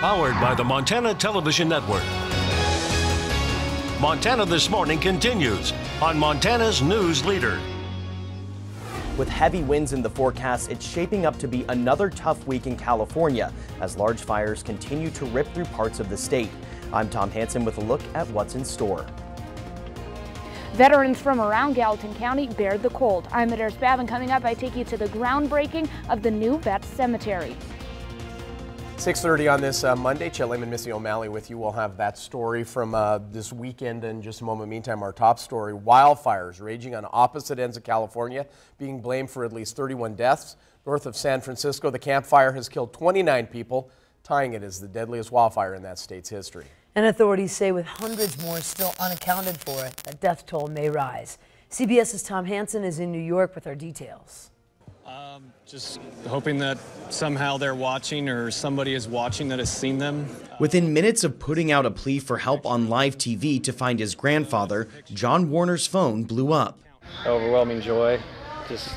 Powered by the Montana Television Network. Montana This Morning continues on Montana's News Leader. With heavy winds in the forecast, it's shaping up to be another tough week in California as large fires continue to rip through parts of the state. I'm Tom Hansen with a look at what's in store. Veterans from around Gallatin County bared the cold. I'm Adair Spavin. Coming up, I take you to the groundbreaking of the new Vet Cemetery. 6:30 on this Monday. Chet and Missy O'Malley with you. We'll have that story from this weekend in just a moment. Meantime, our top story, wildfires raging on opposite ends of California, being blamed for at least 31 deaths. North of San Francisco, the Camp Fire has killed 29 people, tying it as the deadliest wildfire in that state's history. And authorities say with hundreds more still unaccounted for, that death toll may rise. CBS's Tom Hansen is in New York with our details. Just hoping that somehow they're watching or somebody is watching that has seen them. Within minutes of putting out a plea for help on live TV to find his grandfather, John Warner's phone blew up. Overwhelming joy, just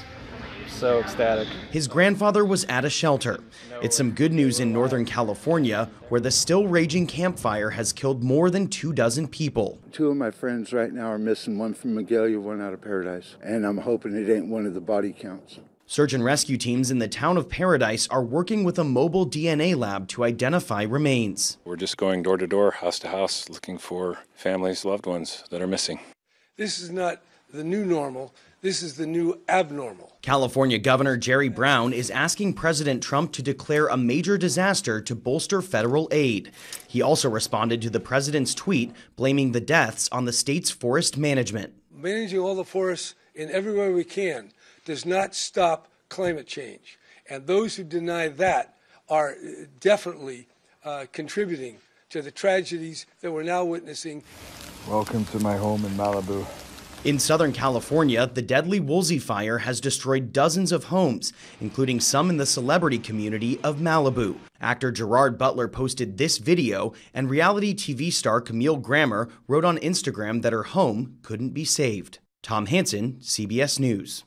so ecstatic. His grandfather was at a shelter. It's some good news in Northern California, where the still raging campfire has killed more than 24 people. Two of my friends right now are missing, one from Magalia, one out of Paradise, and I'm hoping it ain't one of the body counts. Search and rescue teams in the town of Paradise are working with a mobile DNA lab to identify remains. We're just going door to door, house to house, looking for families, loved ones that are missing. This is not the new normal. This is the new abnormal. California Governor Jerry Brown is asking President Trump to declare a major disaster to bolster federal aid. He also responded to the president's tweet blaming the deaths on the state's forest management. Managing all the forests in every way we can does not stop climate change. And those who deny that are definitely contributing to the tragedies that we're now witnessing. Welcome to my home in Malibu. In Southern California, the deadly Woolsey fire has destroyed dozens of homes, including some in the celebrity community of Malibu. Actor Gerard Butler posted this video, and reality TV star Camille Grammer wrote on Instagram that her home couldn't be saved. Tom Hansen, CBS News.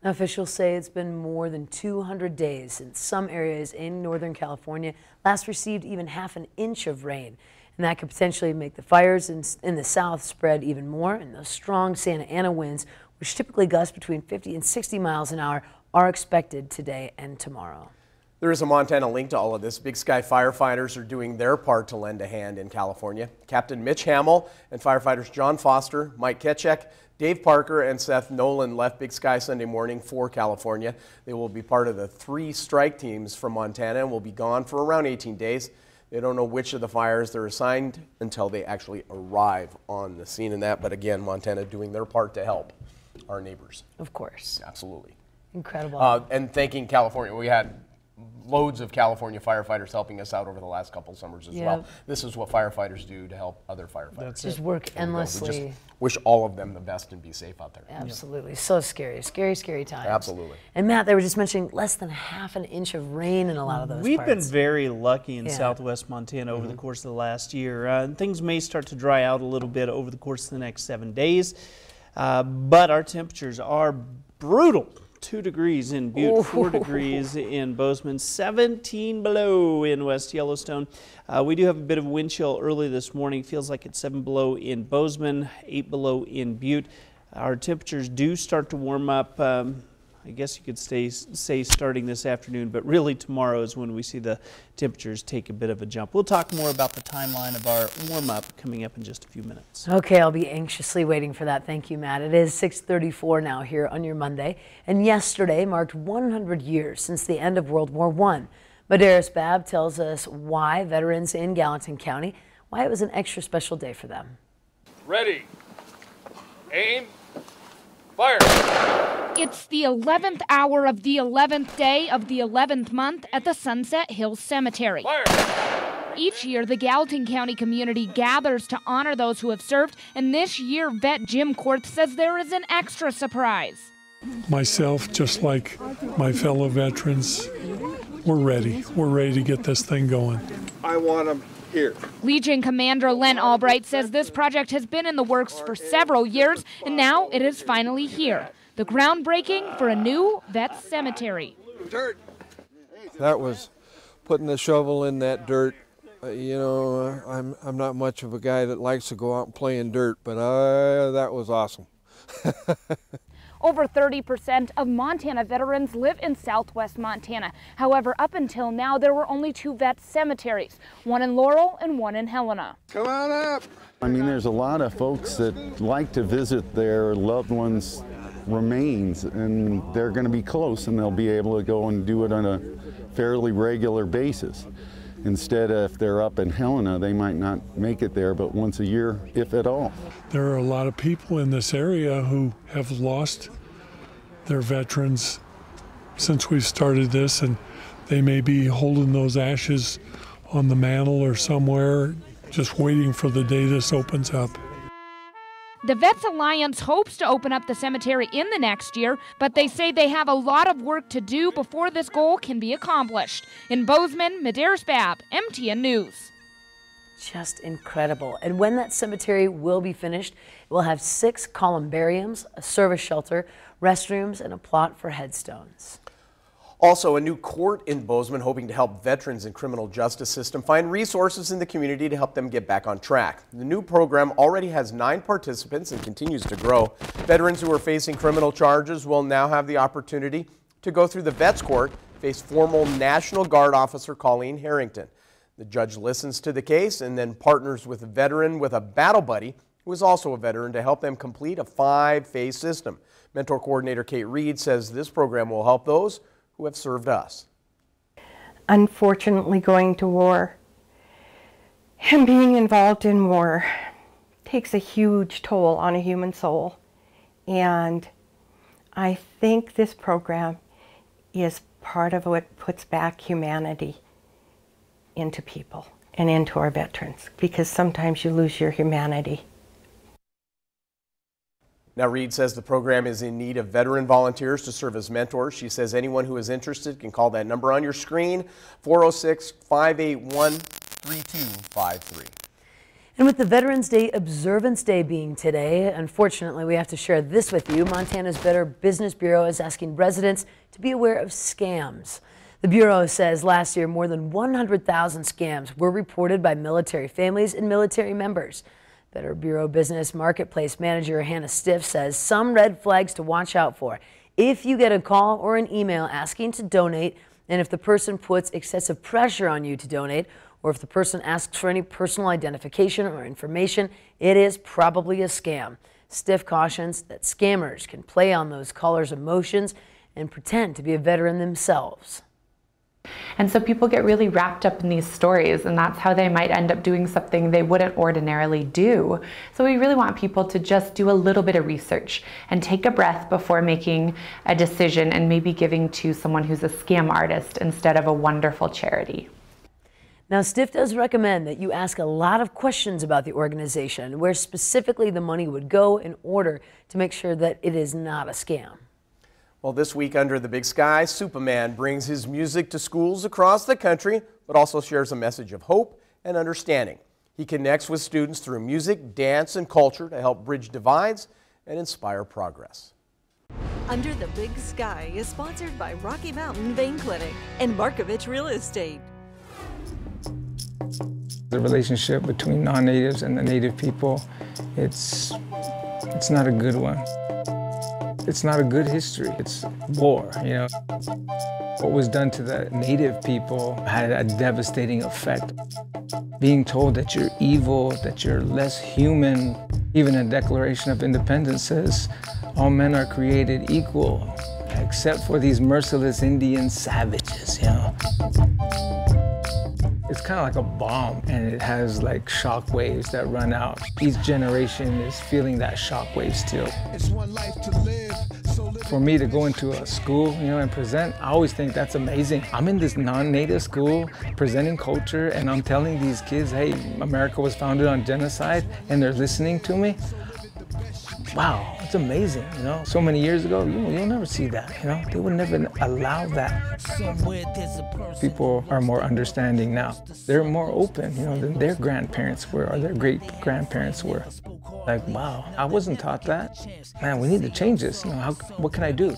Officials say it's been more than 200 days since some areas in Northern California last received even half an inch of rain. And that could potentially make the fires in the south spread even more. And those strong Santa Ana winds, which typically gust between 50 and 60 miles an hour, are expected today and tomorrow. There is a Montana link to all of this. Big Sky firefighters are doing their part to lend a hand in California. Captain Mitch Hamill and firefighters John Foster, Mike Ketchek, Dave Parker, and Seth Nolan left Big Sky Sunday morning for California. They will be part of the 3 strike teams from Montana and will be gone for around 18 days. They don't know which of the fires they're assigned until they actually arrive on the scene in that. But again, Montana doing their part to help our neighbors. Of course. Absolutely. Incredible. And thanking California. We had loads of California firefighters helping us out over the last couple summers as well. This is what firefighters do to help other firefighters. Just work endlessly. We just wish all of them the best and be safe out there. Absolutely. So scary. Scary, scary times. Absolutely. And Matt, they were just mentioning less than half an inch of rain in a lot of those We've parts. been very lucky in southwest Montana over the course of the last year. Things may start to dry out a little bit over the course of the next 7 days, but our temperatures are brutal. 2 degrees in Butte, 4 degrees in Bozeman, 17 below in West Yellowstone. We do have a bit of wind chill early this morning. Feels like it's 7 below in Bozeman, 8 below in Butte. Our temperatures do start to warm up. I guess you could say starting this afternoon, but really tomorrow is when we see the temperatures take a bit of a jump. We'll talk more about the timeline of our warm-up coming up in just a few minutes. Okay, I'll be anxiously waiting for that. Thank you, Matt. It is 6:34 now here on your Monday, and yesterday marked 100 years since the end of World War I. Madaris Babb tells us why veterans in Gallatin County, why it was an extra special day for them. Ready, aim, fire. It's the 11th hour of the 11th day of the 11th month at the Sunset Hills Cemetery. Fire. Each year, the Gallatin County community gathers to honor those who have served, and this year, vet Jim Korth says there is an extra surprise. Myself, just like my fellow veterans, we're ready. We're ready to get this thing going. I want them here. Legion Commander Len Albright says this project has been in the works for several years, and now it is finally here. The groundbreaking for a new vet cemetery. That was putting the shovel in that dirt. You know, I'm not much of a guy that likes to go out and play in dirt, but that was awesome. Over 30% of Montana veterans live in southwest Montana. However, up until now, there were only 2 vet cemeteries, one in Laurel and one in Helena. Come on up. I mean, there's a lot of folks that like to visit their loved ones' remains, and they're going to be close, and they'll be able to go and do it on a fairly regular basis. Instead, if they're up in Helena, they might not make it there but once a year, if at all. There are a lot of people in this area who have lost their veterans since we've started this, and they may be holding those ashes on the mantle or somewhere, just waiting for the day this opens up. The Vets Alliance hopes to open up the cemetery in the next year, but they say they have a lot of work to do before this goal can be accomplished. In Bozeman, Medeiros Babb, MTN News. Just incredible. And when that cemetery will be finished, it will have 6 columbariums, a service shelter, restrooms, and a plot for headstones. Also, a new court in Bozeman hoping to help veterans in criminal justice system find resources in the community to help them get back on track. The new program already has 9 participants and continues to grow. Veterans who are facing criminal charges will now have the opportunity to go through the Vets Court, face former National Guard officer Colleen Harrington. The judge listens to the case and then partners with a veteran with a battle buddy who is also a veteran to help them complete a 5-phase system. Mentor coordinator Kate Reed says this program will help those who have served us. Unfortunately, going to war and being involved in war takes a huge toll on a human soul. And I think this program is part of what puts back humanity into people and into our veterans, because sometimes you lose your humanity. Now, Reed says the program is in need of veteran volunteers to serve as mentors. She says anyone who is interested can call that number on your screen, 406-581-3253. And with the Veterans Day Observance Day being today, unfortunately, we have to share this with you. Montana's Better Business Bureau is asking residents to be aware of scams. The Bureau says last year more than 100,000 scams were reported by military families and military members. Better Bureau Business Marketplace Manager Hannah Stiff says some red flags to watch out for. If you get a call or an email asking to donate, and if the person puts excessive pressure on you to donate, or if the person asks for any personal identification or information, it is probably a scam. Stiff cautions that scammers can play on those callers' emotions and pretend to be a veteran themselves. And so people get really wrapped up in these stories, and that's how they might end up doing something they wouldn't ordinarily do. So we really want people to just do a little bit of research and take a breath before making a decision and maybe giving to someone who's a scam artist instead of a wonderful charity. Now, Stiff does recommend that you ask a lot of questions about the organization, where specifically the money would go, in order to make sure that it is not a scam. Well, this week under the big sky, Superman brings his music to schools across the country, but also shares a message of hope and understanding. He connects with students through music, dance, and culture to help bridge divides and inspire progress. Under the Big Sky is sponsored by Rocky Mountain Vein Clinic and Markovich Real Estate. The relationship between non-natives and the native people, it's not a good one. It's not a good history. It's war, you know. What was done to the native people had a devastating effect. Being told that you're evil, that you're less human. Even a Declaration of Independence says all men are created equal, except for these merciless Indian savages, you know. It's kind of like a bomb, and it has like shock waves that run out. Each generation is feeling that shock wave still. It's one life to live, so for me to go into a school, you know, and present, I always think that's amazing. I'm in this non-native school presenting culture, and I'm telling these kids, hey, America was founded on genocide, and they're listening to me. Wow, it's amazing, you know. So many years ago, you'll never see that, you know. They would never allow that. People are more understanding now. They're more open, you know, than their grandparents were or their great-grandparents were. Like, wow, I wasn't taught that. Man, we need to change this, you know, what can I do?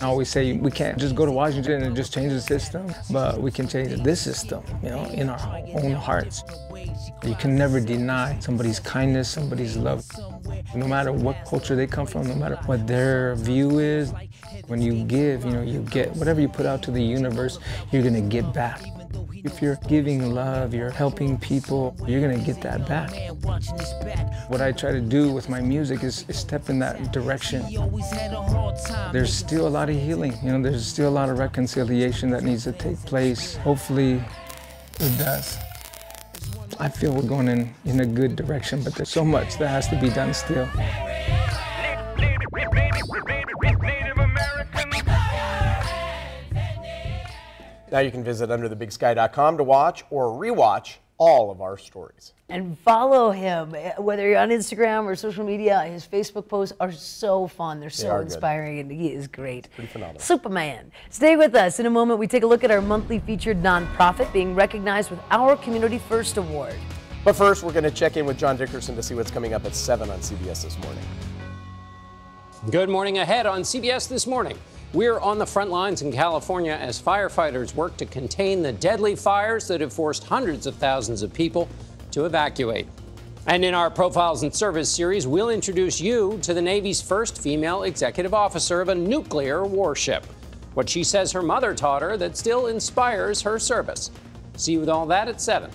I always say we can't just go to Washington and just change the system, but we can change this system, you know, in our own hearts. You can never deny somebody's kindness, somebody's love. No matter what culture they come from, no matter what their view is, when you give, you know, you get whatever you put out to the universe, you're gonna get back. If you're giving love, you're helping people, you're gonna get that back. What I try to do with my music is step in that direction. There's still a lot of healing, you know, there's still a lot of reconciliation that needs to take place. Hopefully it does. I feel we're going in a good direction, but there's so much that has to be done still. Now you can visit underthebigsky.com to watch or rewatch all of our stories. And follow him, whether you're on Instagram or social media. His Facebook posts are so fun. They're so inspiring, and he is great. Pretty phenomenal. Superman. Stay with us. In a moment, we take a look at our monthly featured nonprofit being recognized with our Community First Award. But first, we're going to check in with John Dickerson to see what's coming up at 7 on CBS This Morning. Good morning ahead on CBS This Morning. We're on the front lines in California as firefighters work to contain the deadly fires that have forced hundreds of thousands of people to evacuate. And in our Profiles in Service series, we'll introduce you to the Navy's first female executive officer of a nuclear warship. What she says her mother taught her that still inspires her service. See you with all that at 7.